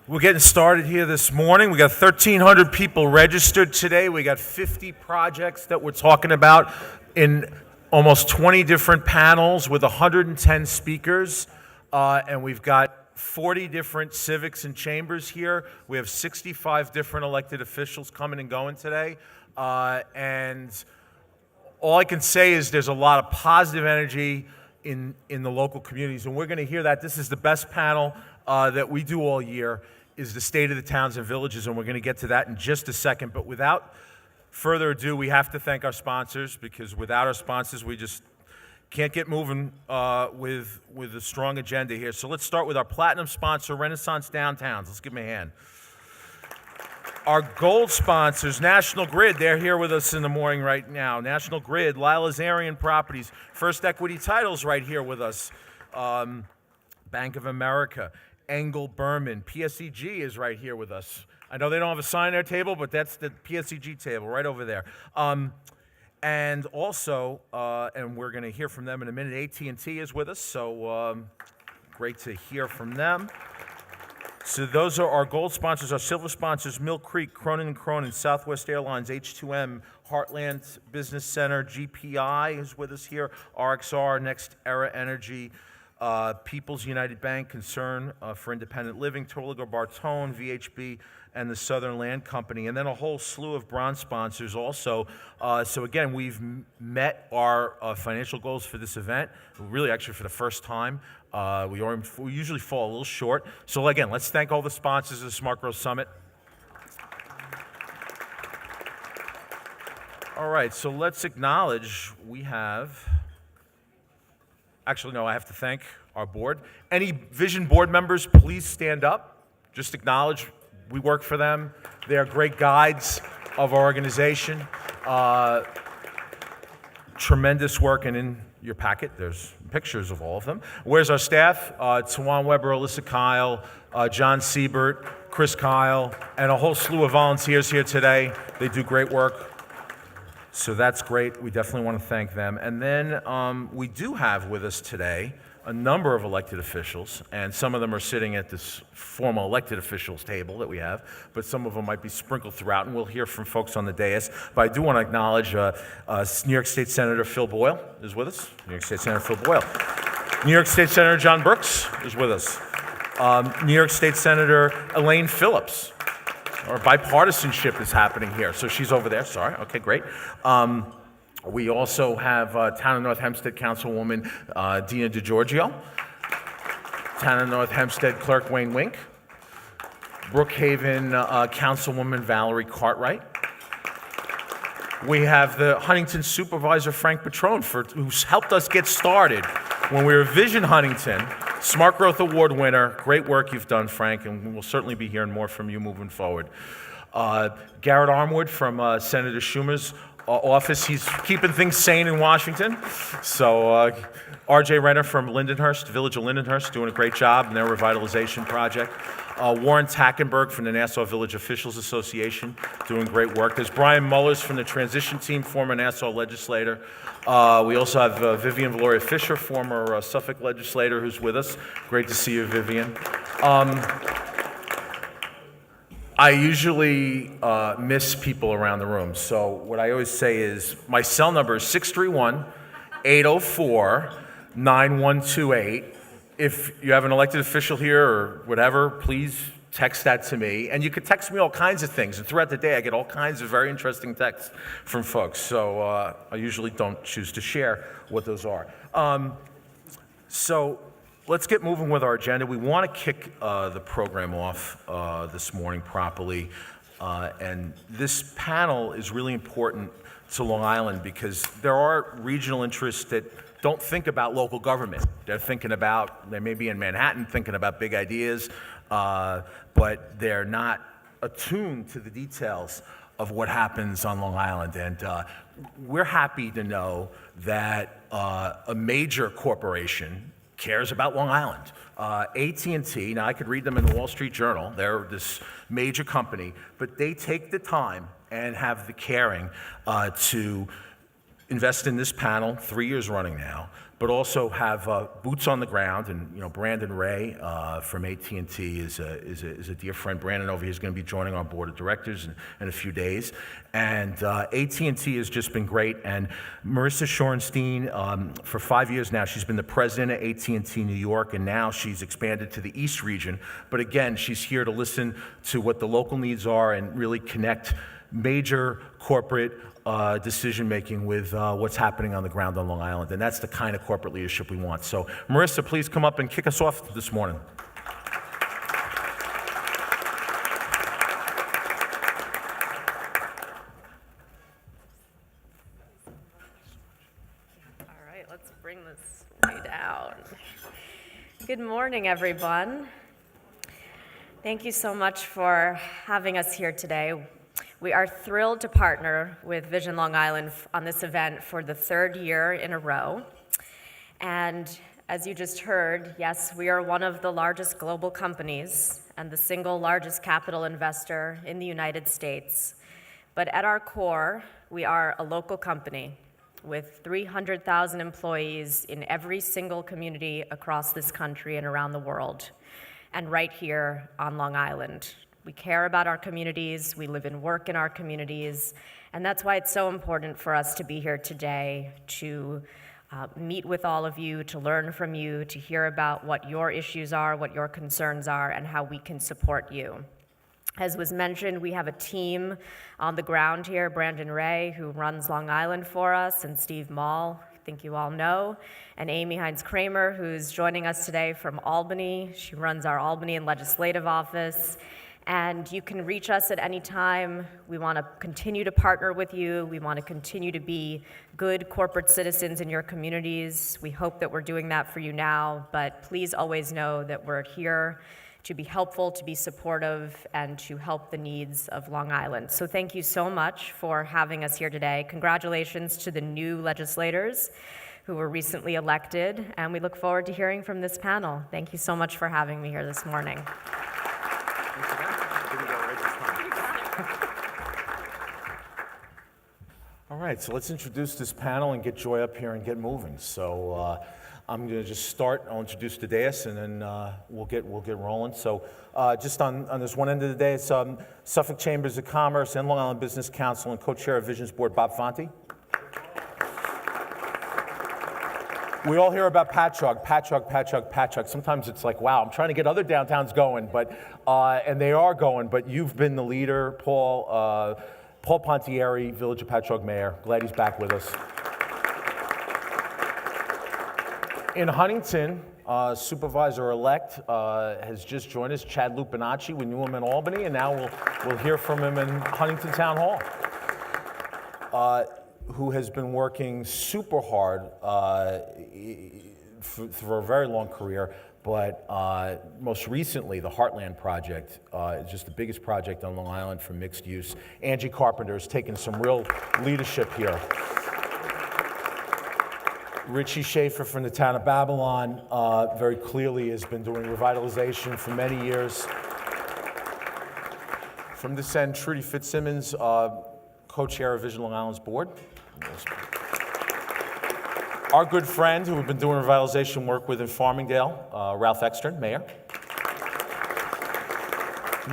We're getting started here this morning. We got 1,300 people registered today. We got 50 projects that we're talking about in almost 20 different panels with 110 speakers. And we've got 40 different civics and chambers here. We have 65 different elected officials coming and going today. And all I can say is there's a lot of positive energy in the local communities. And we're going to hear that. This is the best panel that we do all year, is the state of the towns and villages, and we're going to get to that in just a second. But without further ado, we have to thank our sponsors, because without our sponsors, we just can't get moving with a strong agenda here. So let's start with our platinum sponsor, Renaissance Downtowns. Let's give them a hand. Our gold sponsors, National Grid, they're here with us in the morning right now. National Grid, Lila's Aryan Properties, First Equity Titles right here with us. Bank of America, Engel Berman, PSEG is right here with us. I know they don't have a sign on their table, but that's the PSEG table right over there. And also, and we're going to hear from them in a minute, AT&T is with us, so great to hear from them. So those are our gold sponsors. Our silver sponsors, Mill Creek, Cronin & Cronin, Southwest Airlines, H2M, Heartland Business Center, GPI is with us here, RXR, Next Era Energy, People's United Bank, Concern for Independent Living, Terwilliger Bartone, VHB, and the Southern Land Company, and then a whole slew of bronze sponsors also. So again, we've met our financial goals for this event, really actually for the first time. We usually fall a little short. So again, let's thank all the sponsors of the Smart Growth Summit. All right, so let's acknowledge we have... Actually, no, I have to thank our board. Any Vision board members, please stand up. Just acknowledge we work for them. They are great guides of our organization. Tremendous work, and in your packet, there's pictures of all of them. Where's our staff? Tawan Weber, Alyssa Kyle, John Siebert, Chris Kyle, and a whole slew of volunteers here today. They do great work. So that's great. We definitely want to thank them. And then we do have with us today a number of elected officials, and some of them are sitting at this formal elected officials table that we have, but some of them might be sprinkled throughout, and we'll hear from folks on the dais. But I do want to acknowledge New York State Senator Phil Boyle is with us. New York State Senator Phil Boyle. New York State Senator John Brooks is with us. New York State Senator Elaine Phillips. Or bipartisanship is happening here. So she's over there, sorry. Okay, great. We also have Town of North Hempstead Councilwoman Dina DeGiorgio, Town of North Hempstead Clerk Wayne Wink, Brookhaven Councilwoman Valerie Cartwright. We have the Huntington Supervisor Frank Petrone, who's helped us get started when we were Vision Huntington. Smart Growth Award winner. Great work you've done, Frank, and we'll certainly be hearing more from you moving forward. Garrett Armwood from Senator Schumer's office. He's keeping things sane in Washington. So R.J. Renner from Lindenhurst, Village of Lindenhurst, doing a great job in their revitalization project. Warren Tackenberg from the Nassau Village Officials Association, doing great work. There's Brian Mullers from the transition team, former Nassau legislator. We also have Vivian Valoria Fisher, former Suffolk legislator, who's with us. Great to see you, Vivian. I usually miss people around the room, so what I always say is my cell number is 631-804-9128. If you have an elected official here or whatever, please text that to me. And you can text me all kinds of things. And throughout the day, I get all kinds of very interesting texts from folks. So I usually don't choose to share what those are. So let's get moving with our agenda. We want to kick the program off this morning properly. And this panel is really important to Long Island because there are regional interests that don't think about local government. They may be in Manhattan thinking about big ideas, but they're not attuned to the details of what happens on Long Island. And we're happy to know that a major corporation cares about Long Island. AT&T, now I could read them in the Wall Street Journal, they're this major company, but they take the time and have the caring to invest in this panel, 3 years running now, but also have boots on the ground. And Brandon Ray from AT&T is a dear friend. Brandon over here is going to be joining our board of directors in a few days. And AT&T has just been great. And Marissa Shorenstein, for 5 years now, she's been the president of AT&T New York, and now she's expanded to the East region. But again, she's here to listen to what the local needs are and really connect major corporate decision-making with what's happening on the ground on Long Island. And that's the kind of corporate leadership we want. So Marissa, please come up and kick us off this morning. All right, let's bring this way down. Good morning, everyone. Thank you so much for having us here today. We are thrilled to partner with Vision Long Island on this event for the third year in a row. And as you just heard, yes, we are one of the largest global companies and the single largest capital investor in the United States. But at our core, we are a local company with 300,000 employees in every single community across this country and around the world, and right here on Long Island. We care about our communities, we live and work in our communities, and that's why it's so important for us to be here today to meet with all of you, to learn from you, to hear about what your issues are, what your concerns are, and how we can support you. As was mentioned, we have a team on the ground here, Brandon Ray, who runs Long Island for us, and Steve Mall, I think you all know, and Amy Hines-Kramer, who's joining us today from Albany. She runs our Albany and Legislative Office. And you can reach us at any time. We want to continue to partner with you. We want to continue to be good corporate citizens in your communities. We hope that we're doing that for you now, but please always know that we're here to be helpful, to be supportive, and to help the needs of Long Island. So thank you so much for having us here today. Congratulations to the new legislators who were recently elected, and we look forward to hearing from this panel. Thank you so much for having me here this morning. All right, so let's introduce this panel and get Joy up here and get moving. So I'm going to just start. I'll introduce the dais, and then we'll get rolling. So just on this one end of the day, it's Suffolk Chambers of Commerce and Long Island Business Council and co-chair of Vision's board, Bob Fonte. We all hear about Patchogue. Sometimes it's like, wow, I'm trying to get other downtowns going, but and they are going. But you've been the leader, Paul Pontieri, Village of Patchogue Mayor. Glad he's back with us. In Huntington, Supervisor-elect has just joined us, Chad Lupinacci. We knew him in Albany, and now we'll hear from him in Huntington Town Hall, who has been working super hard for a very long career, but most recently, the Heartland Project is just the biggest project on Long Island for mixed use. Angie Carpenter has taken some real leadership here. Richie Schaefer from the town of Babylon very clearly has been doing revitalization for many years. From this end, Trudy Fitzsimmons, co-chair of Vision Long Island's board. Our good friend who we've been doing revitalization work with in Farmingdale, Ralph Extern, mayor.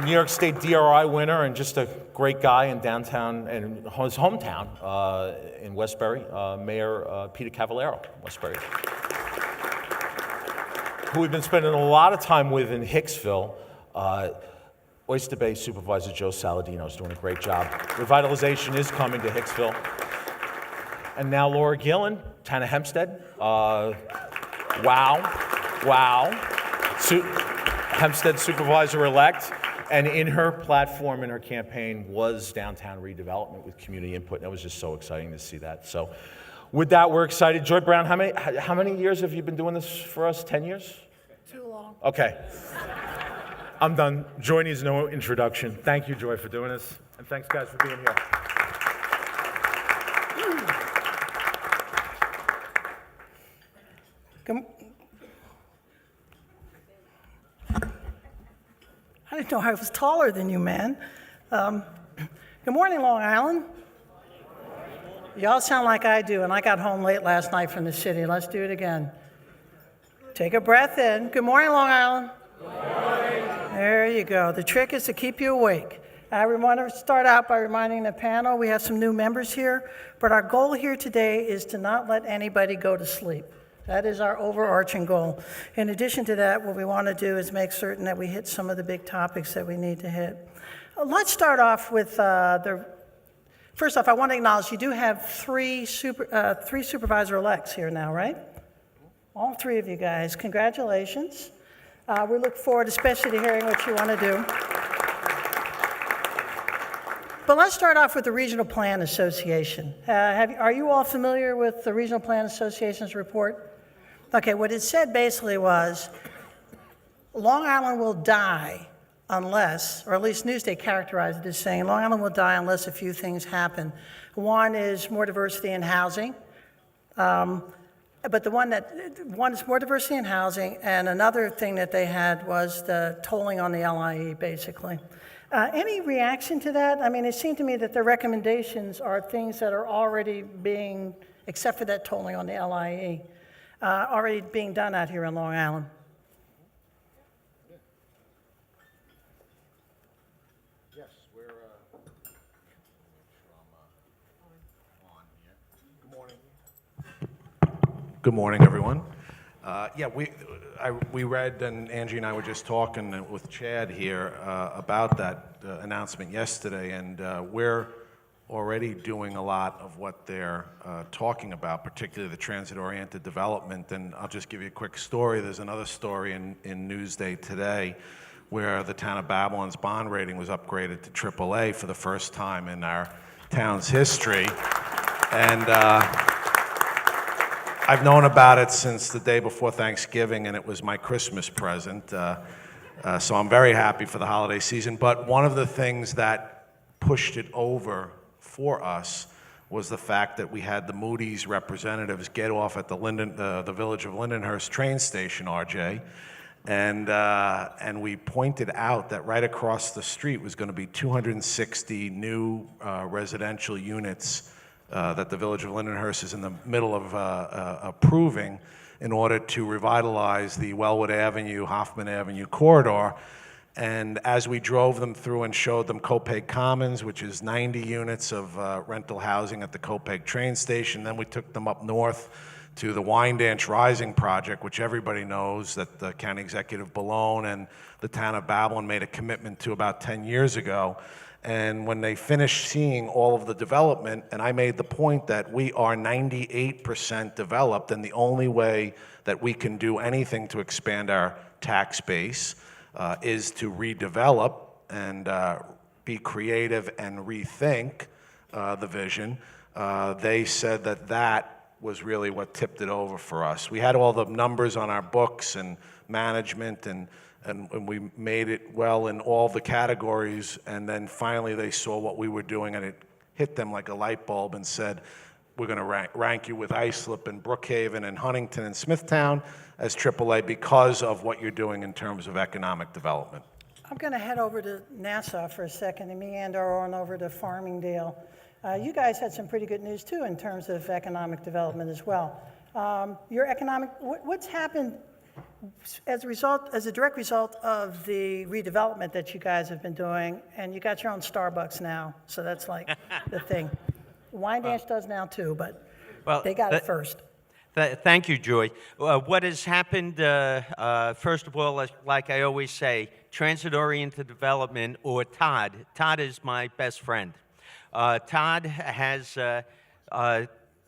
New York State DRI winner and just a great guy in downtown and his hometown in Westbury, Mayor Peter Cavallaro, Westbury. Who we've been spending a lot of time with in Hicksville. Oyster Bay Supervisor Joe Saladino is doing a great job. Revitalization is coming to Hicksville. And now Laura Gillen, Town of Hempstead. Wow. Hempstead Supervisor-elect. And in her platform, in her campaign, was downtown redevelopment with community input. That was just so exciting to see that. So with that, we're excited. Joy Brown, how many years have you been doing this for us? 10 years? Too long. Okay. I'm done. Joy needs no introduction. Thank you, Joy, for doing this. And thanks, guys, for being here. I didn't know I was taller than you, man. Good morning, Long Island. Y'all sound like I do, and I got home late last night from the city. Let's do it again. Take a breath in. Good morning, Long Island. Good morning. There you go. The trick is to keep you awake. I want to start out by reminding the panel we have some new members here, but our goal here today is to not let anybody go to sleep. That is our overarching goal. In addition to that, what we want to do is make certain that we hit some of the big topics that we need to hit. Let's start off with first off, I want to acknowledge you do have three supervisor-elects here now, right? All three of you guys. Congratulations. We look forward especially to hearing what you want to do. But let's start off with the Regional Plan Association. Are you all familiar with the Regional Plan Association's report? Okay, what it said basically was Long Island will die unless, or at least Newsday characterized it as saying, Long Island will die unless a few things happen. One is more diversity in housing. But one is more diversity in housing, and another thing that they had was the tolling on the LIE, basically. Any reaction to that? I mean, it seemed to me that the recommendations are things that are already being, except for that tolling on the LIE, already being done out here in Long Island. Yes, we're on here. Good morning, everyone. We read, and Angie and I were just talking with Chad here about that announcement yesterday, and we're already doing a lot of what they're talking about, particularly the transit-oriented development. And I'll just give you a quick story. There's another story in Newsday today where the town of Babylon's bond rating was upgraded to AAA for the first time in our town's history. And I've known about it since the day before Thanksgiving, and it was my Christmas present. So I'm very happy for the holiday season. But one of the things that pushed it over for us was the fact that we had the Moody's representatives get off at the Village of Lindenhurst train station, RJ, and we pointed out that right across the street was going to be 260 new residential units that the Village of Lindenhurst is in the middle of approving in order to revitalize the Wellwood Avenue, Hoffman Avenue corridor. And as we drove them through and showed them Copeg Commons, which is 90 units of rental housing at the Copeg train station, then we took them up north to the Wyandanch Rising project, which everybody knows that the County Executive Ballone and the town of Babylon made a commitment to about 10 years ago. And when they finished seeing all of the development, and I made the point that we are 98% developed, and the only way that we can do anything to expand our tax base is to redevelop and be creative and rethink the vision. They said that that was really what tipped it over for us. We had all the numbers on our books and management, and we made it well in all the categories, and then finally they saw what we were doing, and it hit them like a light bulb and said, we're going to rank you with Islip and Brookhaven and Huntington and Smithtown as AAA because of what you're doing in terms of economic development. I'm going to head over to Nassau for a second and meander on over to Farmingdale. You guys had some pretty good news, too, in terms of economic development as well. What's happened as a direct result of the redevelopment that you guys have been doing, and you got your own Starbucks now, so that's like the thing. Wyandanch does now too, but they got it first. Thank you, Joy. What has happened, first of all, like I always say, transit-oriented development, or TOD. TOD is my best friend. TOD has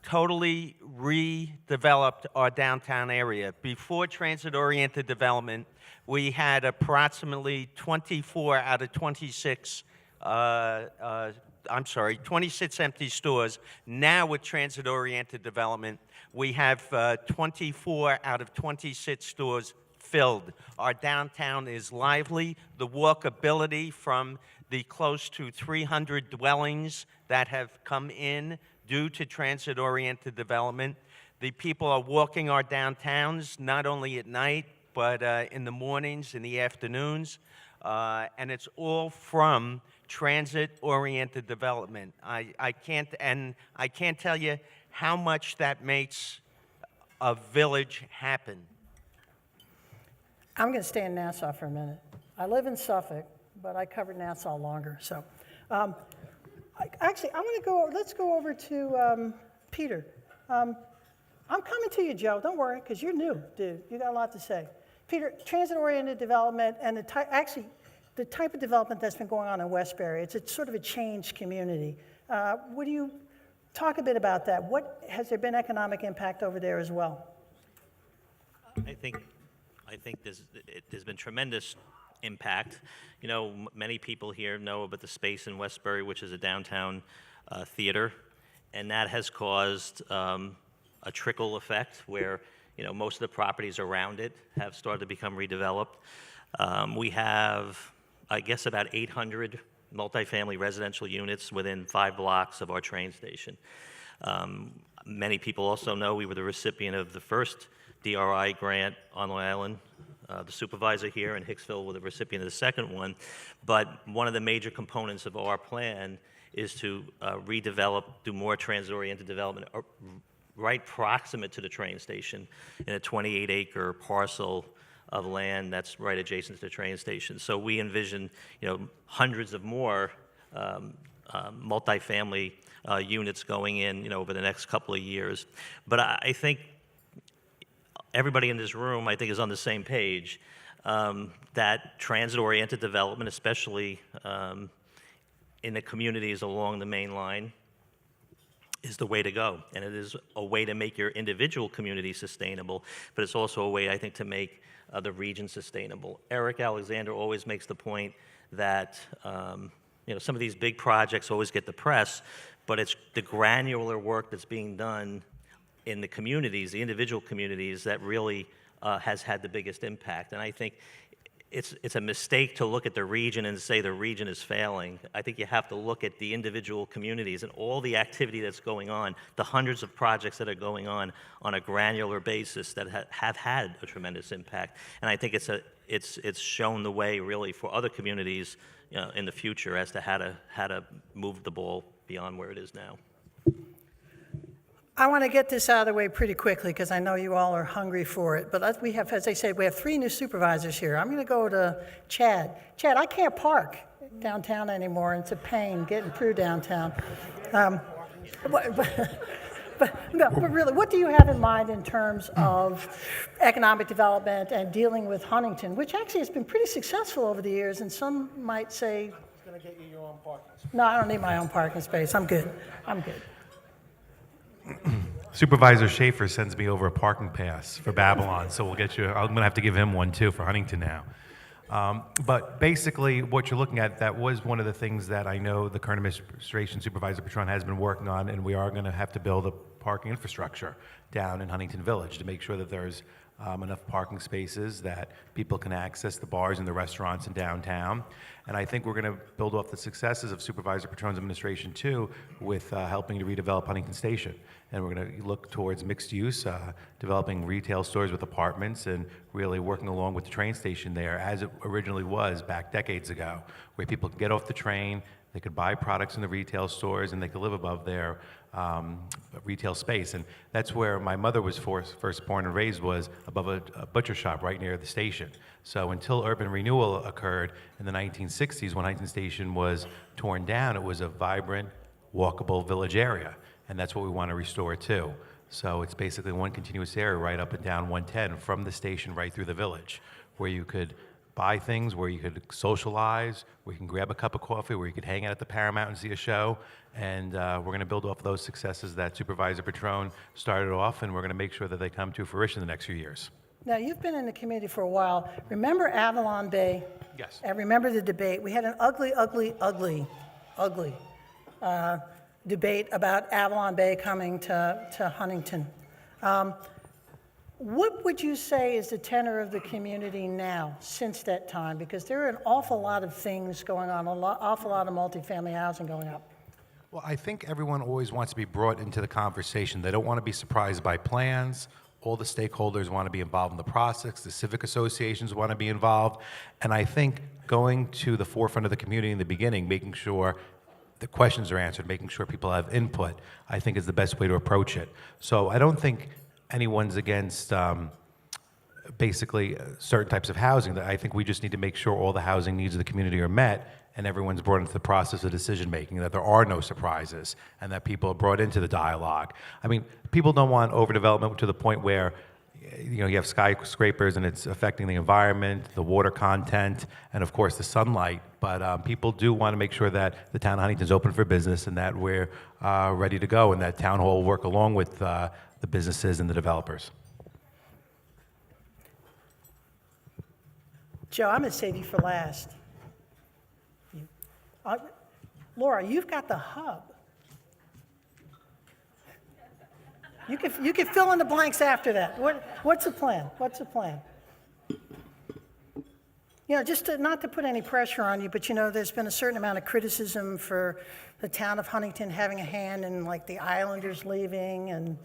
totally redeveloped our downtown area. Before transit-oriented development, we had approximately 24 out of 26 26 empty stores. Now with transit-oriented development, we have 24 out of 26 stores filled. Our downtown is lively. The walkability from the close to 300 dwellings that have come in due to transit-oriented development. The people are walking our downtowns not only at night, but in the mornings, in the afternoons. and it's all from transit-oriented development. I can't tell you how much that makes a village happen. I'm going to stay in Nassau for a minute. I live in Suffolk, but I covered Nassau longer. So, actually, let's go over to Peter. I'm coming to you, Joe. Don't worry, because you're new, dude. You got a lot to say. Peter, transit-oriented development and the type of development that's been going on in Westbury. It's sort of a changed community. Would you talk a bit about that? Has there been economic impact over there as well? I think there's been tremendous impact. You know, many people here know about the space in Westbury, which is a downtown theater, and that has caused a trickle effect where, you know, most of the properties around it have started to become redeveloped. We have, I guess, about 800 multifamily residential units within 5 blocks of our train station. Many people also know we were the recipient of the first DRI grant on Long Island. The supervisor here in Hicksville was the recipient of the second one. But one of the major components of our plan is to redevelop, do more transit-oriented development right proximate to the train station in a 28-acre parcel of land that's right adjacent to the train station. So we envision, you know, hundreds of more multifamily units going in, you know, over the next couple of years. But I think everybody in this room, I think, is on the same page that transit-oriented development, especially in the communities along the main line, is the way to go. And it is a way to make your individual community sustainable, but it's also a way, I think, to make the region sustainable. Eric Alexander always makes the point that you know, some of these big projects always get the press, but it's the granular work that's being done in the communities, the individual communities, that really has had the biggest impact. And I think it's a mistake to look at the region and say the region is failing. I think you have to look at the individual communities and all the activity that's going on, the hundreds of projects that are going on a granular basis that have had a tremendous impact. And I think it's shown the way really for other communities, you know, in the future as to how to move the ball beyond where it is now. I want to get this out of the way pretty quickly because I know you all are hungry for it. But as I said, we have 3 new supervisors here. I'm going to go to Chad. Chad, I can't park downtown anymore, and it's a pain getting through downtown. But really, what do you have in mind in terms of economic development and dealing with Huntington, which actually has been pretty successful over the years, and some might say, It's going to get you your own parking space. no, I don't need my own parking space. I'm good. Supervisor Schaefer sends me over a parking pass for Babylon, so we'll get you. I'm going to have to give him one too for Huntington now. But basically, what you're looking at, that was one of the things that I know the current administration, Supervisor Pt.1, has been working on, and we are going to have to build a parking infrastructure down in Huntington Village to make sure that there's enough parking spaces that people can access the bars and the restaurants in downtown. And I think we're going to build off the successes of Supervisor Pt.1's administration too, with helping to redevelop Huntington Station. And we're going to look towards mixed use, developing retail stores with apartments, and really working along with the train station there, as it originally was back decades ago, where people could get off the train, they could buy products in the retail stores, and they could live above their retail space. And that's where my mother was first born and raised, was above a butcher shop right near the station. So until urban renewal occurred in the 1960s, when Huntington Station was torn down, it was a vibrant, walkable village area. And that's what we want to restore too. So it's basically one continuous area right up and down 110 from the station right through the village, where you could buy things, where you could socialize, where you can grab a cup of coffee, where you could hang out at the Paramount and see a show. And we're going to build off those successes that Supervisor Pt.1 started off, and we're going to make sure that they come to fruition in the next few years. Now, you've been in the committee for a while. Remember Avalon Bay? Yes. And remember the debate. We had an ugly debate about Avalon Bay coming to Huntington. What would you say is the tenor of the community now since that time? Because there are an awful lot of things going on, awful lot of multifamily housing going up. Well, I think everyone always wants to be brought into the conversation. They don't want to be surprised by plans all the stakeholders want to be involved in the process. The civic associations want to be involved. And I think going to the forefront of the community in the beginning, making sure the questions are answered, making sure people have input, I think is the best way to approach it. So I don't think anyone's against basically certain types of housing. I think we just need to make sure all the housing needs of the community are met and everyone's brought into the process of decision making, that there are no surprises, and that people are brought into the dialogue. I mean, people don't want overdevelopment to the point where you have skyscrapers and it's affecting the environment, the water content, and of course the sunlight. But people do want to make sure that the town of Huntington's open for business and that we're ready to go, and that town hall will work along with the businesses and the developers. Joe, I'm going to save you for last. Laura, you've got the hub. You can fill in the blanks after that. What's the plan? What's the plan? Just not to put any pressure on you, but there's been a certain amount of criticism for the town of Huntington having a hand in like the Islanders leaving and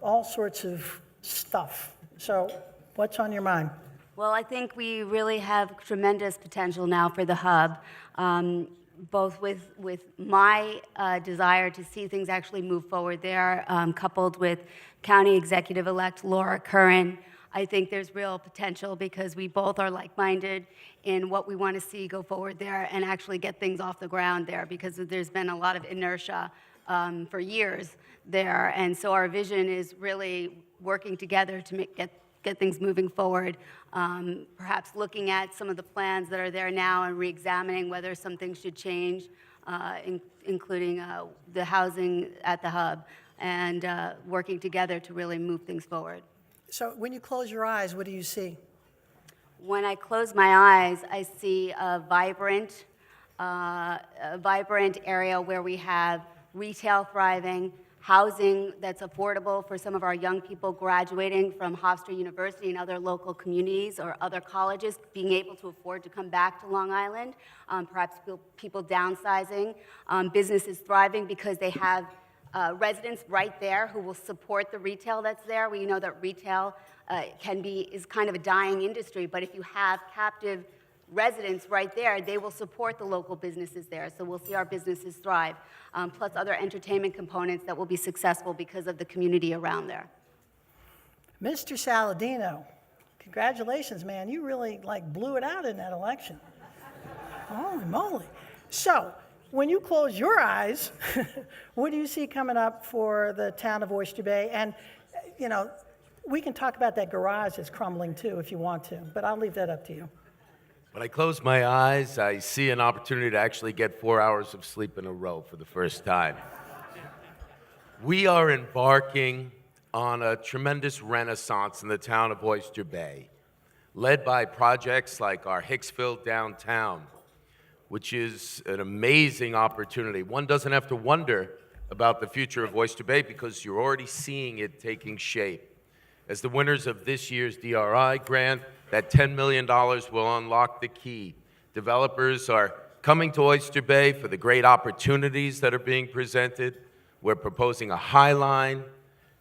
all sorts of stuff. So what's on your mind? Well, I think we really have tremendous potential now for the hub, both with my desire to see things actually move forward there, coupled with County Executive-elect Laura Curran. I think there's real potential because we both are like-minded in what we want to see go forward there and actually get things off the ground there, because there's been a lot of inertia for years there. And so our vision is really working together to get things moving forward, perhaps looking at some of the plans that are there now and re-examining whether some things should change, including the housing at the hub, and working together to really move things forward. So when you close your eyes, what do you see? When I close my eyes, I see a vibrant area where we have retail thriving, housing that's affordable for some of our young people graduating from Hofstra University and other local communities or other colleges, being able to afford to come back to Long Island, perhaps people downsizing, businesses thriving because they have residents right there who will support the retail that's there. We know that retail is kind of a dying industry, but if you have captive residents right there, they will support the local businesses there. So we'll see our businesses thrive, plus other entertainment components that will be successful because of the community around there. Mr. Saladino, congratulations, man. You really blew it out in that election. Holy moly. So when you close your eyes, what do you see coming up for the town of Oyster Bay? And, we can talk about that garage that's crumbling too if you want to, but I'll leave that up to you. When I close my eyes, I see an opportunity to actually get 4 hours of sleep in a row for the first time. We are embarking on a tremendous renaissance in the town of Oyster Bay, led by projects like our Hicksville downtown, which is an amazing opportunity. One doesn't have to wonder about the future of Oyster Bay because you're already seeing it taking shape. As the winners of this year's DRI grant, that $10 million will unlock the key. Developers are coming to Oyster Bay for the great opportunities that are being presented. We're proposing a High Line,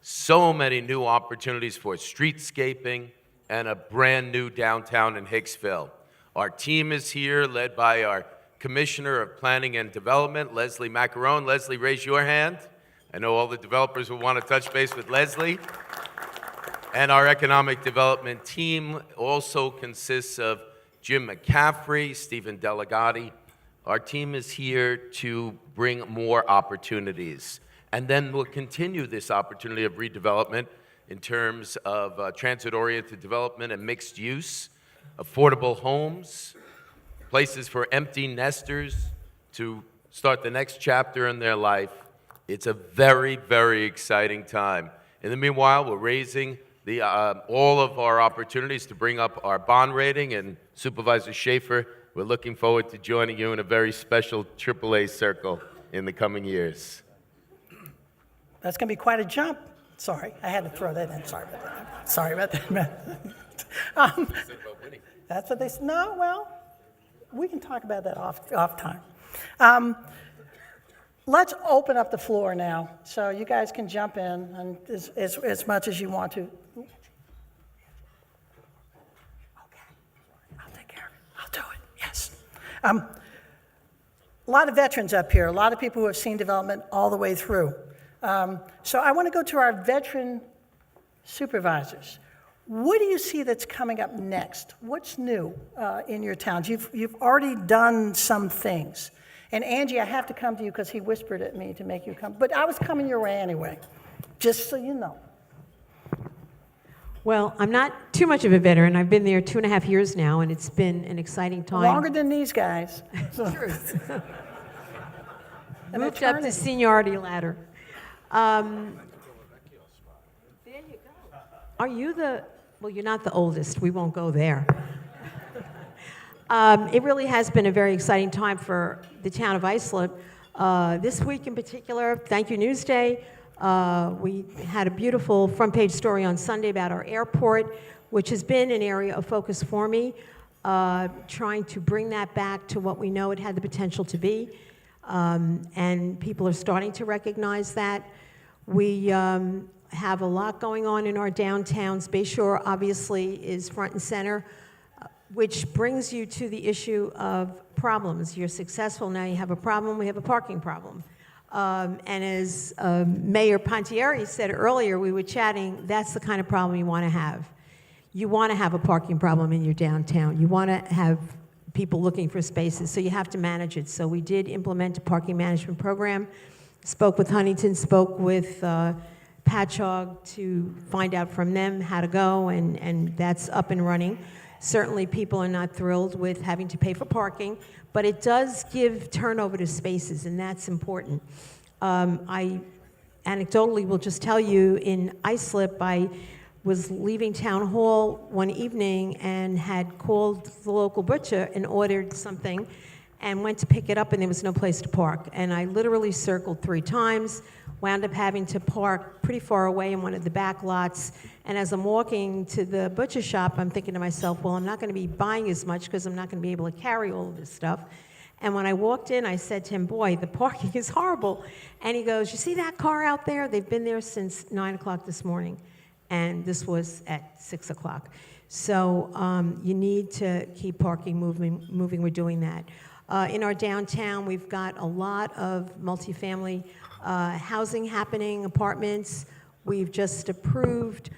so many new opportunities for streetscaping, and a brand new downtown in Hicksville. Our team is here, led by our Commissioner of Planning and Development, Leslie Macaron. Leslie, raise your hand. I know all the developers will want to touch base with Leslie. And our economic development team also consists of Jim McCaffrey, Stephen Delegati. Our team is here to bring more opportunities. And then we'll continue this opportunity of redevelopment in terms of transit-oriented development and mixed use, affordable homes, places for empty nesters to start the next chapter in their life. It's a very, very exciting time. In the meanwhile, we're raising all of our opportunities to bring up our bond rating, and Supervisor Schaefer, we're looking forward to joining you in a very special AAA circle in the coming years. That's going to be quite a jump. Sorry, I had to throw that in. Sorry about that. That's what they said. No, well, we can talk about that off time. let's open up the floor now, so you guys can jump in and as much as you want to. Okay, I'll take care of it. I'll do it, yes. A lot of veterans up here, a lot of people who have seen development all the way through. So I want to go to our veteran supervisors. What do you see that's coming up next? What's new in your towns? You've already done some things. And Angie, I have to come to you because he whispered at me to make you come. But I was coming your way anyway, just so you know. Well, I'm not too much of a veteran. I've been there 2.5 years now, and it's been an exciting time. Longer than these guys. Moved up the seniority ladder. There you go. Are you the, well, you're not the oldest. We won't go there. It really has been a very exciting time for the town of Islip. This week in particular, thank you Newsday. We had a beautiful front page story on Sunday about our airport, which has been an area of focus for me, trying to bring that back to what we know it had the potential to be. And people are starting to recognize that. We have a lot going on in our downtowns. Bayshore obviously is front and center, which brings you to the issue of problems. You're successful, now you have a problem, we have a parking problem. And as Mayor Pontieri said earlier, we were chatting, that's the kind of problem you want to have. You want to have a parking problem in your downtown. You want to have people looking for spaces, so you have to manage it. So we did implement a parking management program, spoke with Huntington, spoke with Patchogue to find out from them how to go, and that's up and running. Certainly people are not thrilled with having to pay for parking, but it does give turnover to spaces, and that's important. I anecdotally will just tell you, in Islip, I was leaving town hall one evening and had called the local butcher and ordered something and went to pick it up, and there was no place to park. And I literally circled 3 times, wound up having to park pretty far away in one of the back lots. And as I'm walking to the butcher shop, I'm thinking to myself, well, I'm not going to be buying as much because I'm not going to be able to carry all of this stuff. And when I walked in, I said to him, boy, the parking is horrible. And he goes, you see that car out there? They've been there since 9 o'clock this morning. And this was at 6 o'clock. So you need to keep parking moving. We're doing that. In our downtown, we've got a lot of multifamily housing happening, apartments. We've just approved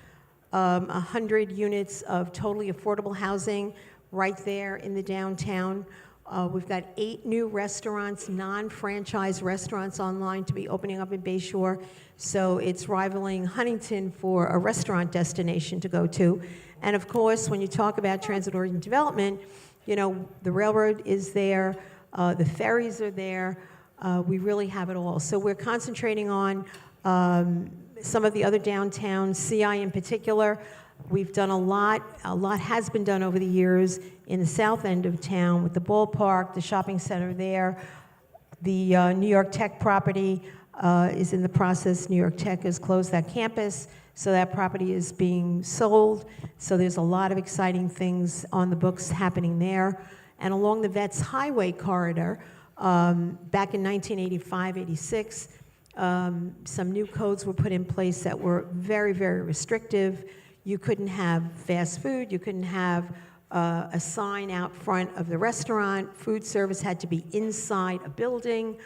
100 units of totally affordable housing right there in the downtown. We've got 8 new restaurants, non-franchise restaurants online to be opening up in Bayshore. So it's rivaling Huntington for a restaurant destination to go to. And of course, when you talk about transit-oriented development, you know, the railroad is there, the ferries are there, we really have it all. So we're concentrating on some of the other downtowns, CI in particular. We've done a lot has been done over the years in the south end of town with the ballpark, the shopping center there. The New York Tech property is in the process. New York Tech has closed that campus, so that property is being sold. So there's a lot of exciting things on the books happening there. And along the Vets Highway corridor, back in 1985-86, some new codes were put in place that were very, very restrictive. You couldn't have fast food. You couldn't have a sign out front of the restaurant. Food service had to be inside a building.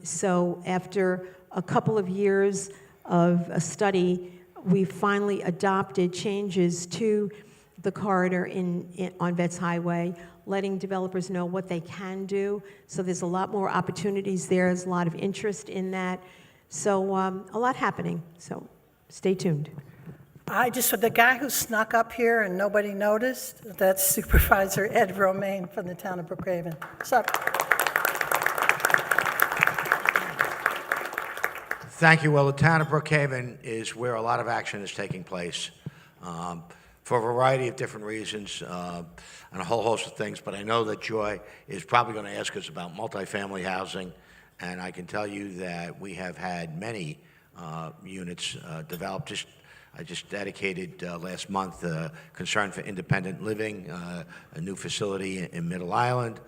So after a couple of years of a study, we finally adopted changes to the corridor on Vets Highway, letting developers know what they can do. So there's a lot more opportunities there. There's a lot of interest in that. So a lot happening. So stay tuned. The guy who snuck up here and nobody noticed, that's Supervisor Ed Romaine from the town of Brookhaven. What's up? Thank you. Well, the town of Brookhaven is where a lot of action is taking place for a variety of different reasons and a whole host of things. But I know that Joy is probably going to ask us about multifamily housing, and I can tell you that we have had many units developed. I just dedicated last month Concern for Independent Living, a new facility in Middle Island.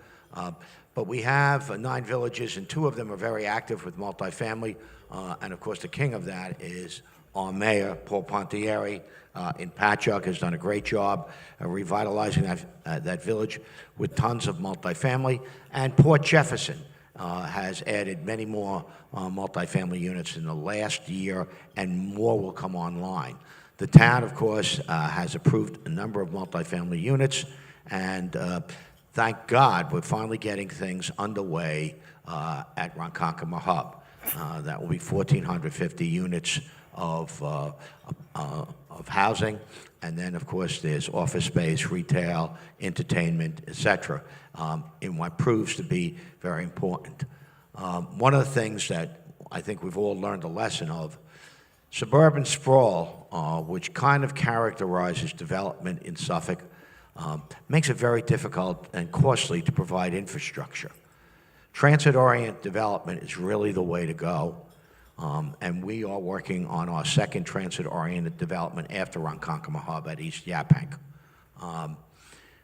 But we have 9 villages, and 2 of them are very active with multifamily. And of course, the king of that is our mayor, Paul Pontieri, in Patchogue, has done a great job revitalizing that village with tons of multifamily. And Port Jefferson has added many more multifamily units in the last year, and more will come online. The town, of course, has approved a number of multifamily units, and thank God we're finally getting things underway at Ronkonkoma Hub. That will be 1,450 units of housing, and then, of course, there's office space, retail, entertainment, etc., in what proves to be very important. One of the things that I think we've all learned a lesson of, suburban sprawl, which kind of characterizes development in Suffolk, makes it very difficult and costly to provide infrastructure. Transit-oriented development is really the way to go, and we are working on our second transit-oriented development after Ronkonkoma Hub at East Yaphank.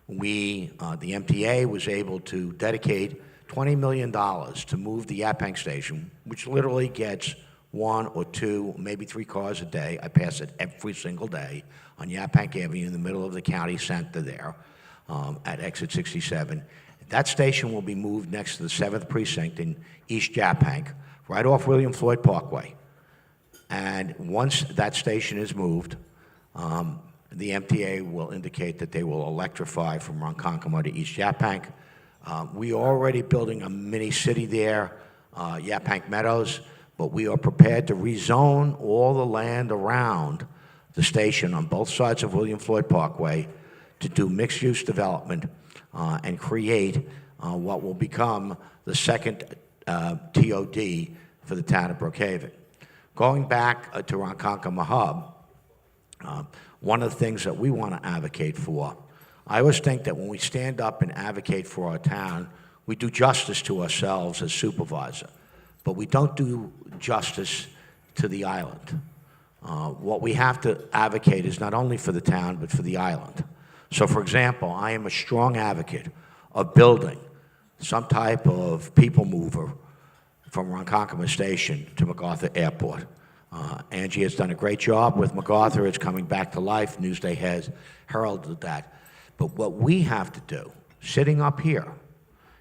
The MTA was able to dedicate $20 million to move the Yaphank station, which literally gets 1 or 2, maybe 3 cars a day. I pass it every single day on Yaphank Avenue in the middle of the county center there at exit 67. That station will be moved next to the 7th Precinct in East Yaphank, right off William Floyd Parkway. And once that station is moved, the MTA will indicate that they will electrify from Ronkonkoma to East Yaphank. We are already building a mini city there, Yaphank Meadows, but we are prepared to rezone all the land around the station on both sides of William Floyd Parkway to do mixed-use development and create what will become the second TOD for the town of Brookhaven. Going back to Ronkonkoma Hub, one of the things that we want to advocate for, I always think that when we stand up and advocate for our town, we do justice to ourselves as supervisor, but we don't do justice to the island. What we have to advocate is not only for the town, but for the island. So, for example, I am a strong advocate of building some type of people mover from Ronkonkoma Station to MacArthur Airport. Angie has done a great job with MacArthur. It's coming back to life. Newsday has heralded that. But what we have to do, sitting up here,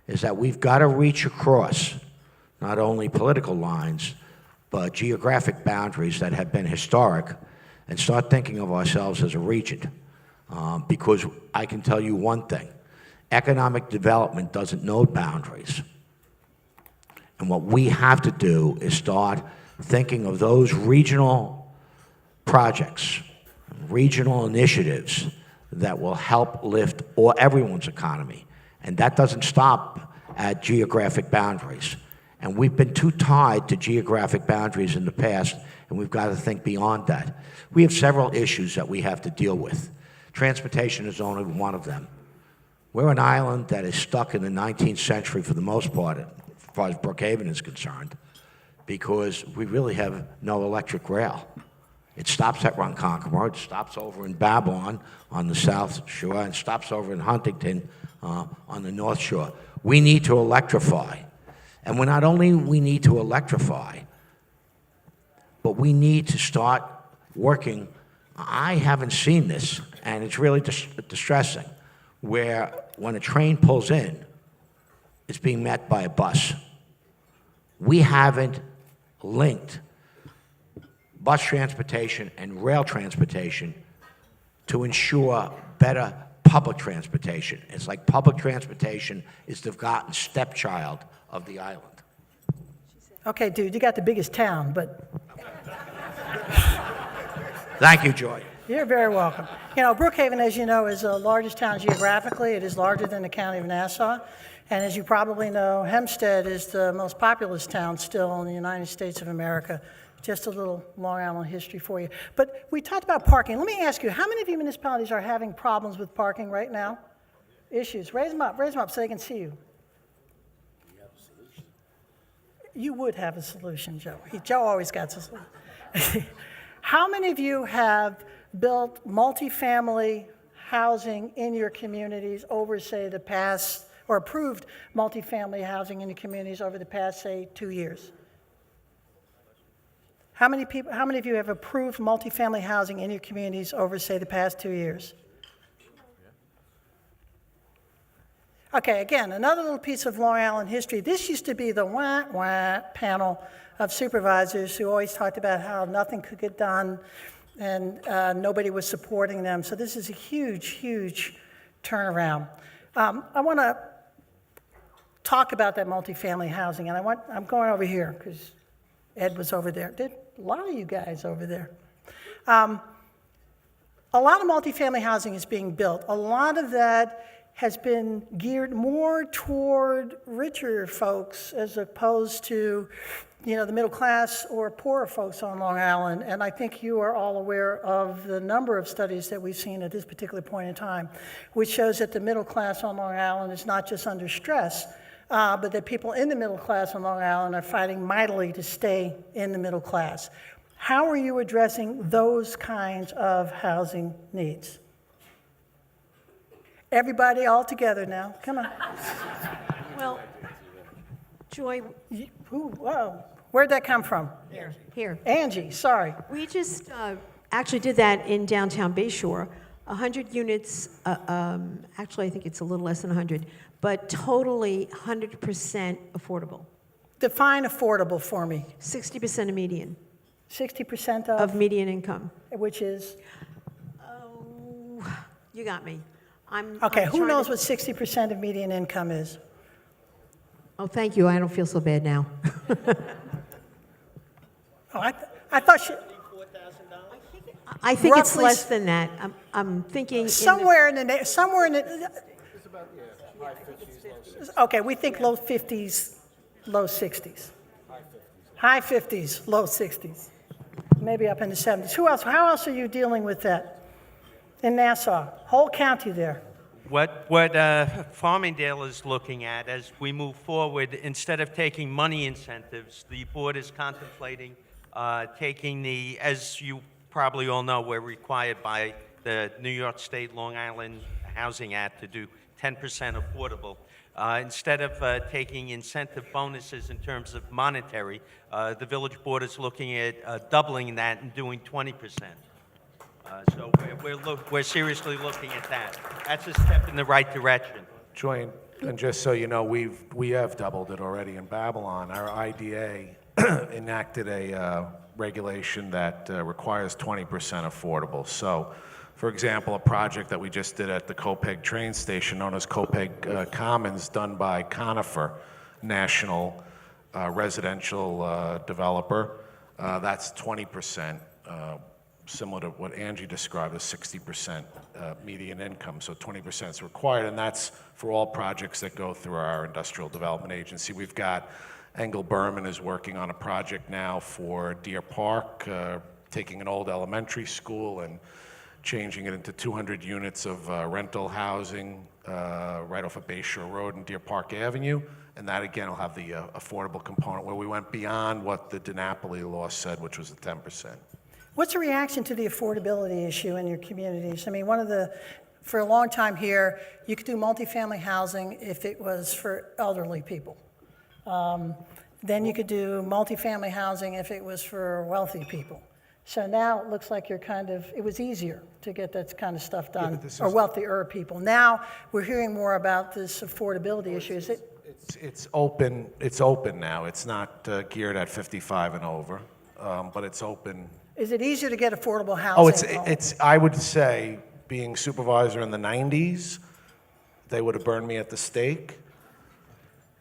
is that we've got to reach across not only political lines, but geographic boundaries that have been historic, and start thinking of ourselves as a region. Because I can tell you one thing, economic development doesn't know boundaries. And what we have to do is start thinking of those regional projects, regional initiatives that will help lift everyone's economy. And that doesn't stop at geographic boundaries. And we've been too tied to geographic boundaries in the past, and we've got to think beyond that. We have several issues that we have to deal with. Transportation is only one of them. We're an island that is stuck in the 19th century for the most part, as far as Brookhaven is concerned, because we really have no electric rail. It stops at Ronkonkoma, it stops over in Babylon on the south shore, and stops over in Huntington on the north shore. We need to electrify. And we not only need to electrify, but we need to start working. I haven't seen this, and it's really distressing, where when a train pulls in, it's being met by a bus. We haven't linked bus transportation and rail transportation to ensure better public transportation. It's like public transportation is the forgotten stepchild of the island. Okay, dude, you got the biggest town, but Thank you, Joy. you're very welcome. You know, Brookhaven, as you know, is the largest town geographically. It is larger than the county of Nassau. And as you probably know, Hempstead is the most populous town still in the United States of America. Just a little Long Island history for you. But we talked about parking. Let me ask you, how many of you municipalities are having problems with parking right now? Issues. Raise them up so they can see you. You would have a solution, Joe. Joe always got a solution. How many of you have built multifamily housing in your communities over, say, the past or approved multifamily housing in your communities over the past, say, 2 years? How many of you have approved multifamily housing in your communities over, say, the past 2 years? Okay, again, another little piece of Long Island history. This used to be the wah-wah panel of supervisors who always talked about how nothing could get done and nobody was supporting them. So this is a huge, huge turnaround. I want to talk about that multifamily housing, and I'm going over here because Ed was over there. Did a lot of you guys over there. A lot of multifamily housing is being built. A lot of that has been geared more toward richer folks as opposed to, the middle class or poorer folks on Long Island. And I think you are all aware of the number of studies that we've seen at this particular point in time, which shows that the middle class on Long Island is not just under stress, but that people in the middle class on Long Island are fighting mightily to stay in the middle class. How are you addressing those kinds of housing needs? Everybody all together now, come on. Well, Joy, Whoa, where'd that come from? here. Angie, sorry. We just actually did that in downtown Bayshore. 100 units, actually I think it's a little less than 100, but totally 100% affordable. Define affordable for me. 60% of median, 60% of median income. which is? Oh, you got me. Okay, I'm who trying knows to- what 60% of median income is? Oh, thank you. I don't feel so bad now. Oh, I thought she, I think it's Roughly less than that. I'm thinking somewhere in the, okay, we think low 50s, low 60s. High 50s, low 60s, maybe up in the 70s. How else are you dealing with that? In Nassau, whole county there. What Farmingdale is looking at as we move forward, instead of taking money incentives, the board is contemplating taking as you probably all know, we're required by the New York State Long Island Housing Act to do 10% affordable. Instead of taking incentive bonuses in terms of monetary, the village board is looking at doubling that and doing 20%. So we're seriously looking at that. That's a step in the right direction. Joy, and just so you know, we have doubled it already in Babylon. Our IDA enacted a regulation that requires 20% affordable. So, for example, a project that we just did at the Copeg train station, known as Copeg Commons, done by Conifer National residential developer, that's 20%. Similar to what Angie described as 60% median income, so 20% is required, and that's for all projects that go through our industrial development agency. We've got Engel Berman is working on a project now for Deer Park, taking an old elementary school and changing it into 200 units of rental housing right off of Bayshore Road and Deer Park Avenue, and that again will have the affordable component where we went beyond what the DiNapoli law said, which was the 10%. What's the reaction to the affordability issue in your communities? I mean, for a long time here, you could do multifamily housing if it was for elderly people. Then you could do multifamily housing if it was for wealthy people. So now it looks like it was easier to get that kind of stuff done, or wealthier people. Now we're hearing more about this affordability issue. Is it? It's open. It's open now. It's not geared at 55 and over, but it's open. Is it easier to get affordable housing? It's. I would say, being supervisor in the 90s, they would have burned me at the stake.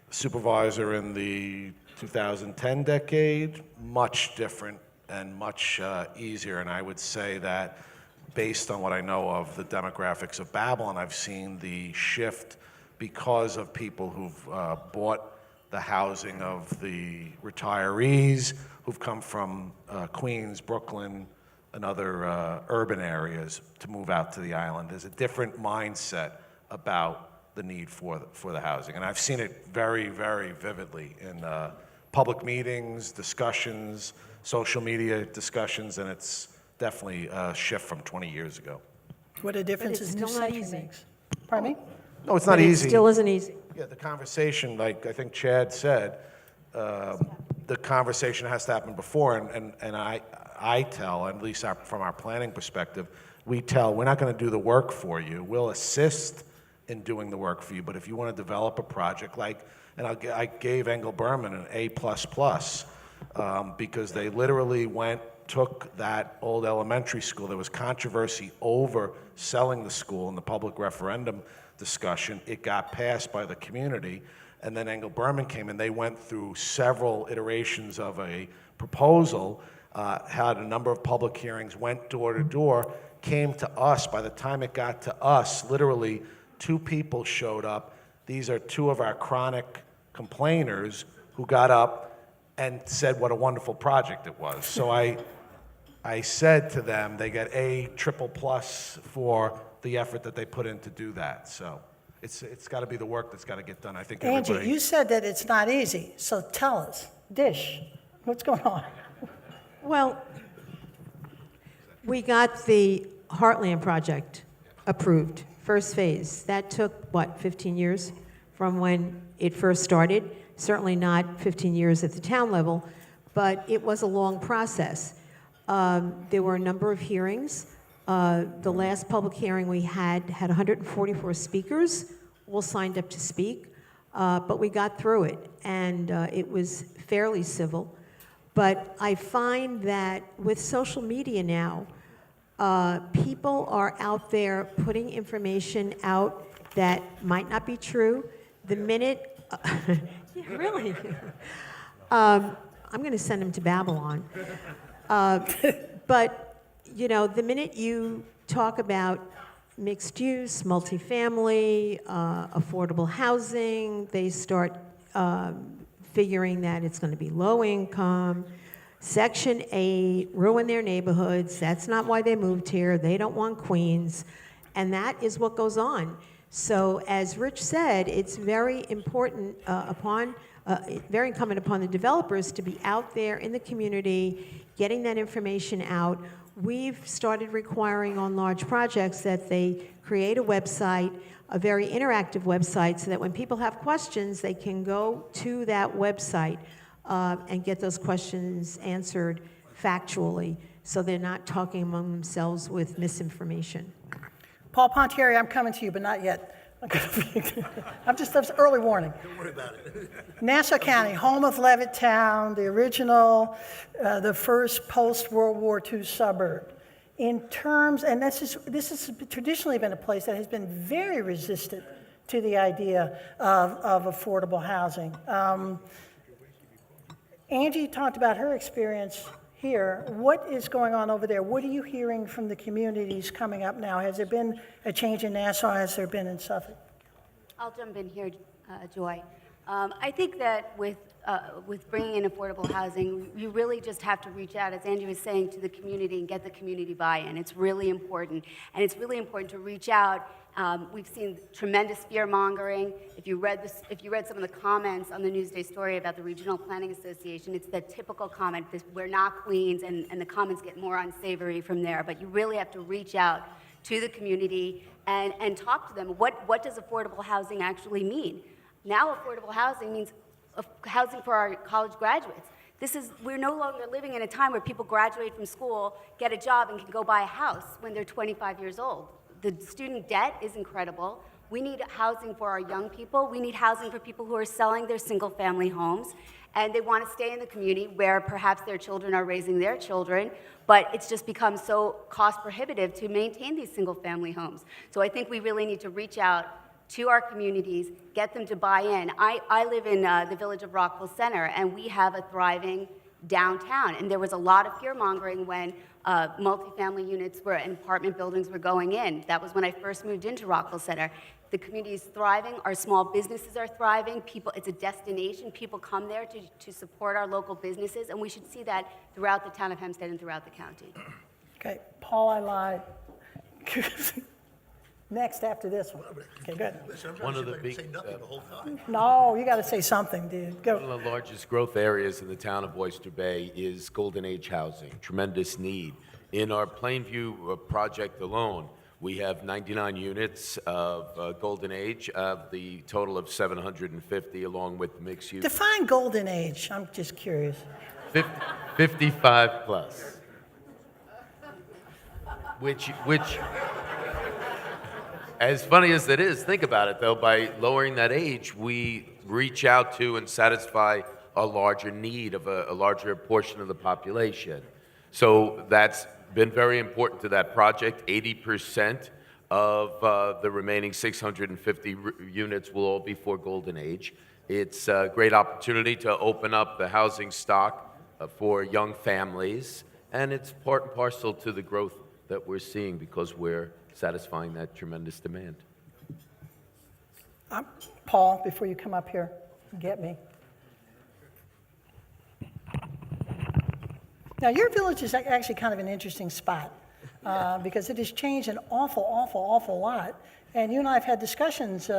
Supervisor in the 2010 decade, much different and much easier. And I would say that, based on what I know of the demographics of Babylon, I've seen the shift because of people who've bought the housing of the retirees who've come from Queens, Brooklyn, and other urban areas to move out to the island. There's a different mindset about the need for the housing. And I've seen it very, very vividly in public meetings, discussions, social media discussions, and it's definitely a shift from 20 years ago. What a difference it's is new still not century easy. makes. Pardon me? No, it's not But easy. It still isn't easy. Yeah, the conversation, like I think Chad said, the conversation has to happen before, and I tell, at least from our planning perspective, we tell, we're not going to do the work for you. We'll assist in doing the work for you, but if you want to develop a project and I gave Engel Berman an A++, because they literally took that old elementary school. There was controversy over selling the school in the public referendum discussion. It got passed by the community, and then Engel Berman came, and they went through several iterations of a proposal, had a number of public hearings, went door to door, came to us. By the time it got to us, literally 2 people showed up. These are 2 of our chronic complainers who got up and said what a wonderful project it was. So I said to them, they get A++ for the effort that they put in to do that. So it's got to be the work that's got to get done. I think Angie, everybody. you said that it's not easy, so tell us, Dish, what's going on? Well, we got the Heartland project approved, first phase. That took, 15 years from when it first started? Certainly not 15 years at the town level, but it was a long process. There were a number of hearings. The last public hearing we had 144 speakers, all signed up to speak, but we got through it, and it was fairly civil. But I find that with social media now, people are out there putting information out that might not be true. The minute, yeah, really, I'm going to send them to Babylon. But the minute you talk about mixed use, multifamily, affordable housing, they start figuring that it's going to be low income. Section 8, ruin their neighborhoods. That's not why they moved here. They don't want Queens. And that is what goes on. So as Rich said, it's very important very incumbent upon the developers to be out there in the community, getting that information out. We've started requiring on large projects that they create a website, a very interactive website, so that when people have questions, they can go to that website and get those questions answered factually, so they're not talking among themselves with misinformation. Paul Pontieri, I'm coming to you, but not yet. That's early warning. Don't worry about it. Nassau County, home of Levittown, the original, the first post-World War II suburb. In terms, and this has traditionally been a place that has been very resistant to the idea of affordable housing. Angie talked about her experience here. What is going on over there? What are you hearing from the communities coming up now? Has there been a change in Nassau? Has there been in Suffolk? I'll jump in here, Joy. I think that with bringing in affordable housing, you really just have to reach out, as Angie was saying, to the community and get the community buy-in. It's really important, and it's really important to reach out. We've seen tremendous fear-mongering. If you read some of the comments on the Newsday story about the Regional Planning Association, it's the typical comment, we're not Queens, and the comments get more unsavory from there. But you really have to reach out to the community and talk to them. What does affordable housing actually mean? Now affordable housing means housing for our college graduates. We're no longer living in a time where people graduate from school, get a job, and can go buy a house when they're 25 years old. The student debt is incredible. We need housing for our young people. We need housing for people who are selling their single-family homes, and they want to stay in the community where perhaps their children are raising their children, but it's just become so cost-prohibitive to maintain these single-family homes. So I think we really need to reach out to our communities, get them to buy in. I live in the village of Rockville Center, and we have a thriving downtown, and there was a lot of fear-mongering when multifamily units and apartment buildings were going in. That was when I first moved into Rockville Center. The community is thriving. Our small businesses are thriving. It's a destination. People come there to support our local businesses, and we should see that throughout the town of Hempstead and throughout the county. Okay, Paul, I lied. Next after this one. Okay, good. Listen, I'm One trying of to the see if I can say nothing the whole time. No, you got to say something, dude. Go. One of the largest growth areas in the town of Oyster Bay is Golden Age housing, tremendous need. In our Plainview project alone, We have 99 units of Golden Age, of the total of 750, along with mixed use. Define golden age. I'm just curious. 55 plus. Which, as funny as it is, think about it though, by lowering that age, we reach out to and satisfy a larger need of a larger portion of the population. So that's been very important to that project. 80% of the remaining 650 units will all be for Golden Age. It's a great opportunity to open up the housing stock for young families, and it's part and parcel to the growth that we're seeing because we're satisfying that tremendous demand. Paul, before you come up here and get me. Now, your village is actually kind of an interesting spot because it has changed an awful lot. And you and I have had discussions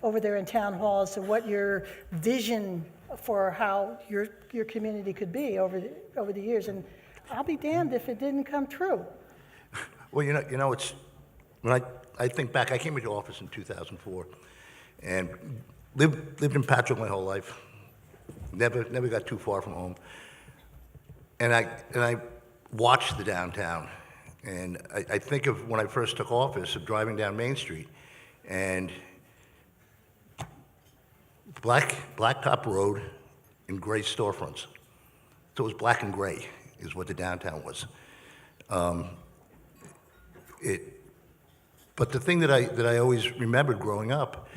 over there in town hall as to what your vision for how your community could be over the years. And I'll be damned if it didn't come true. Well, it's when I think back. I came into office in 2004, and lived in Patrick my whole life. Never got too far from home. And I watched the downtown, and I think of when I first took office of driving down Main Street, and blacktop road and gray storefronts. So it was black and gray is what the downtown was. But the thing that I always remembered growing up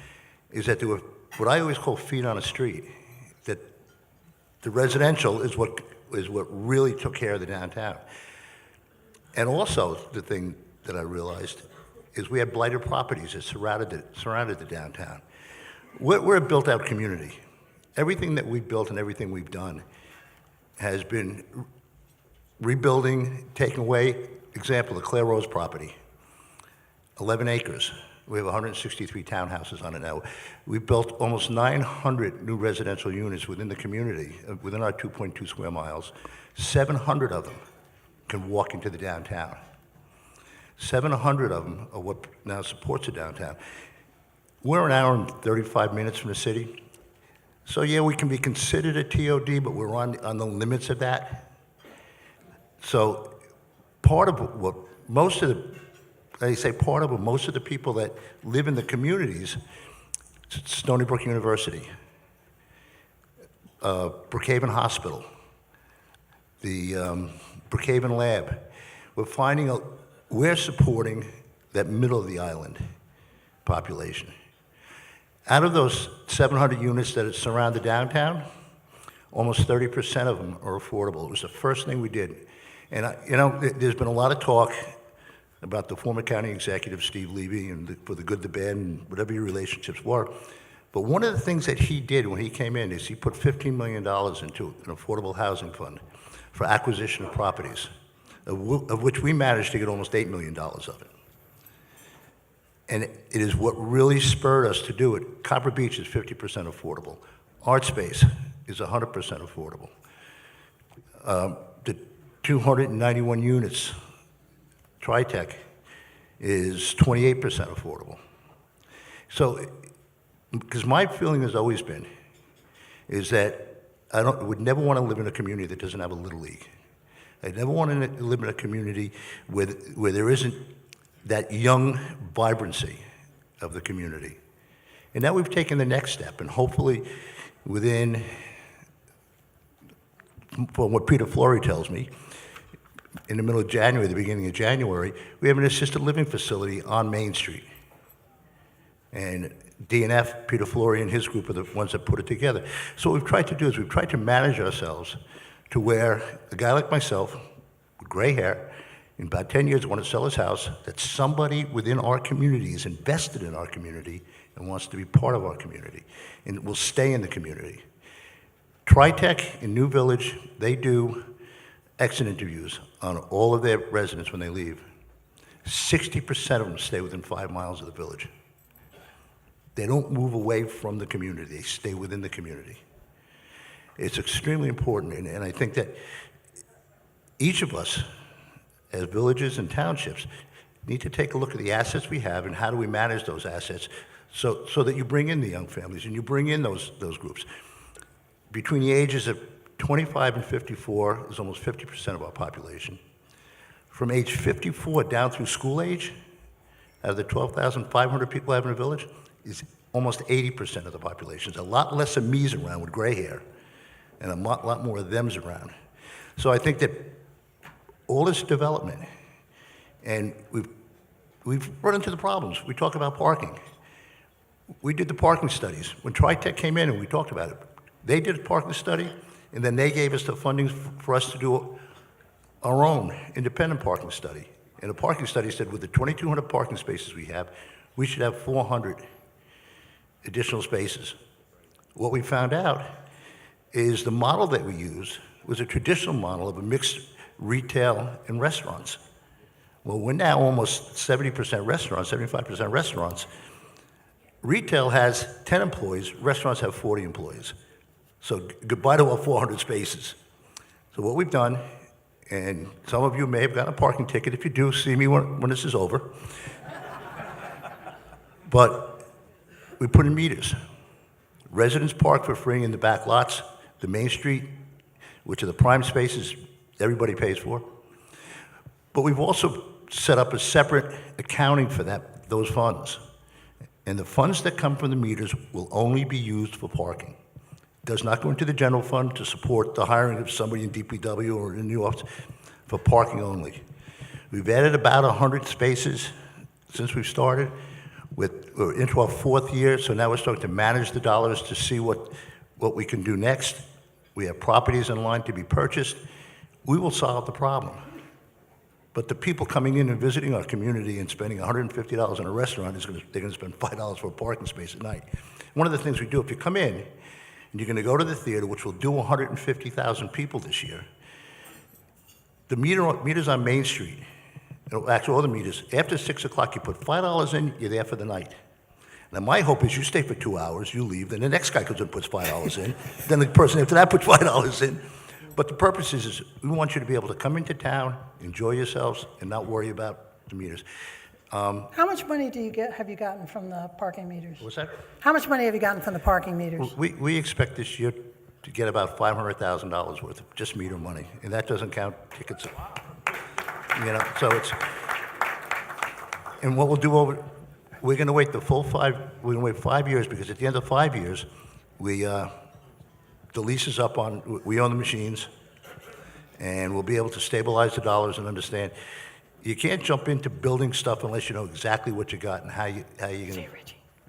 is that there were what I always call feet on a street. That the residential is what really took care of the downtown. And also the thing that I realized is we had blighted properties that surrounded the downtown. We're a built-out community. Everything that we've built and everything we've done has been rebuilding, taking away. Example, the Clare Rose property, 11 acres. We have 163 townhouses on it now. We built almost 900 new residential units within the community, within our 2.2 square miles. 700 of them can walk into the downtown. 700 of them are what now supports the downtown. We're an hour and 35 minutes from the city. So yeah, we can be considered a TOD, but we're on the limits of that. So part of what most of the people that live in the communities, Stony Brook University, Brookhaven Hospital, the Brookhaven Lab, we're supporting that middle of the island population. Out of those 700 units that surround the downtown, almost 30% of them are affordable. It was the first thing we did. And there's been a lot of talk about the former county executive, Steve Levy, and for the good, the bad, and whatever your relationships were. But one of the things that he did when he came in is he put $15 million into an affordable housing fund for acquisition of properties, of which we managed to get almost $8 million of it. And it is what really spurred us to do it. Copper Beach is 50% affordable. Art Space is 100% affordable. The 291 units, Tritech, is 28% affordable. So, because my feeling has always been, is that I would never want to live in a community that doesn't have a Little League. I never want to live in a community where there isn't that young vibrancy of the community. And now we've taken the next step, and hopefully within, from what Peter Flory tells me, in the middle of January, the beginning of January, we have an assisted living facility on Main Street. And DNF, Peter Flory and his group are the ones that put it together. So what we've tried to do is we've tried to manage ourselves to where a guy like myself, with gray hair, in about 10 years want to sell his house, that somebody within our community is invested in our community and wants to be part of our community and will stay in the community. Tritech in New Village, they do exit interviews on all of their residents when they leave. 60% of them stay within 5 miles of the village. They don't move away from the community, they stay within the community. It's extremely important, and I think that each of us, as villages and townships, need to take a look at the assets we have and how do we manage those assets so that you bring in the young families and you bring in those groups. Between the ages of 25 and 54 is almost 50% of our population. From age 54 down through school age, out of the 12,500 people I have in a village, is almost 80% of the population. There's a lot less of me's around with gray hair and a lot more of them's around. So I think that all this development, and we've run into the problems. We talk about parking. We did the parking studies. When TriTech came in and we talked about it, they did a parking study, and then they gave us the funding for us to do our own independent parking study. And the parking study said with the 2,200 parking spaces we have, we should have 400 additional spaces. What we found out is the model that we used was a traditional model of a mixed retail and restaurants. Well, we're now almost 70% restaurants, 75% restaurants. Retail has 10 employees, restaurants have 40 employees. So goodbye to our 400 spaces. So what we've done, and some of you may have gotten a parking ticket. If you do, see me when this is over. But we put in meters. Residents park for free in the back lots, the Main Street, which are the prime spaces everybody pays for. But we've also set up a separate accounting for those funds. And the funds that come from the meters will only be used for parking. It does not go into the general fund to support the hiring of somebody in DPW or in the new office, for parking only. We've added about 100 spaces since we've started. We're into our 4th year, so now we're starting to manage the dollars to see what we can do next. We have properties in line to be purchased. We will solve the problem. But the people coming in and visiting our community and spending $150 in a restaurant, they're going to spend $5 for a parking space at night. One of the things we do, if you come in and you're going to go to the theater, which will do 150,000 people this year, the meters on Main Street, actually all the meters, after 6 o'clock, you put $5 in, you're there for the night. Now, my hope is you stay for 2 hours, you leave, then the next guy comes and puts $5 in, then the person after that puts $5 in. But the purpose is we want you to be able to come into town, enjoy yourselves, and not worry about the meters. How much money have you gotten from the parking meters? What's that? How much money have you gotten from the parking meters? We expect this year to get about $500,000 worth of just meter money, and that doesn't count tickets. So it's, and what we'll do we're going to wait we're going to wait 5 years, because at the end of 5 years, the lease is up we own the machines, and we'll be able to stabilize the dollars and understand. You can't jump into building stuff unless you know exactly what you got and how you're going to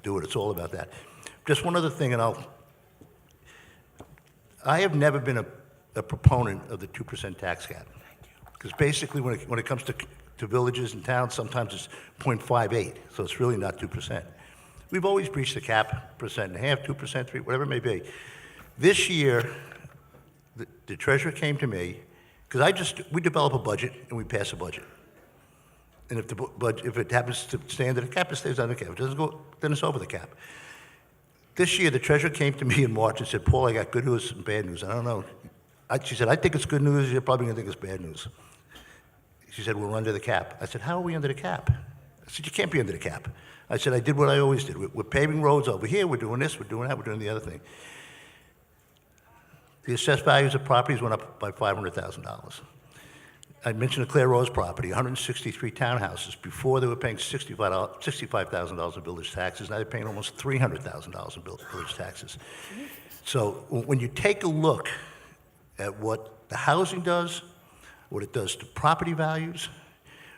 do it. It's all about that. Just one other thing, and I have never been a proponent of the 2% tax cap. Because basically when it comes to villages and towns, sometimes it's 0.58, so it's really not 2%. We've always breached the cap, 1.5%, 2%, 3%, whatever it may be. This year, the treasurer came to me, because we develop a budget and we pass a budget. And if it happens to stay under the cap, it stays under the cap. If it doesn't go, then it's over the cap. This year, the treasurer came to me in March and said, Paul, I got good news and bad news. I don't know. She said, I think it's good news. You're probably going to think it's bad news. She said, we're under the cap. I said, how are we under the cap? I said, you can't be under the cap. I said, I did what I always did. We're paving roads over here. We're doing this. We're doing that. We're doing the other thing. The assessed values of properties went up by $500,000. I mentioned the Clare Rose property, 163 townhouses. Before, they were paying $65,000 in village taxes. Now they're paying almost $300,000 in village taxes. So when you take a look at what the housing does, what it does to property values,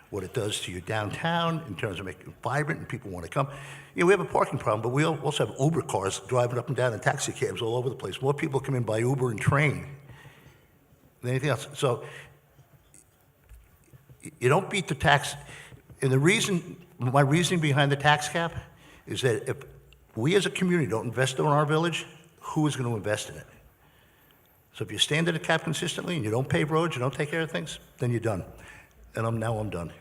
what it does to your downtown in terms of making it vibrant and people want to come. We have a parking problem, but we also have Uber cars driving up and down and taxi cabs all over the place. More people come in by Uber and train than anything else. So you don't beat the tax. And my reasoning behind the tax cap is that if we as a community don't invest in our village, who is going to invest in it? So if you stand at a cap consistently and you don't pave roads, you don't take care of things, then you're done. And now I'm done.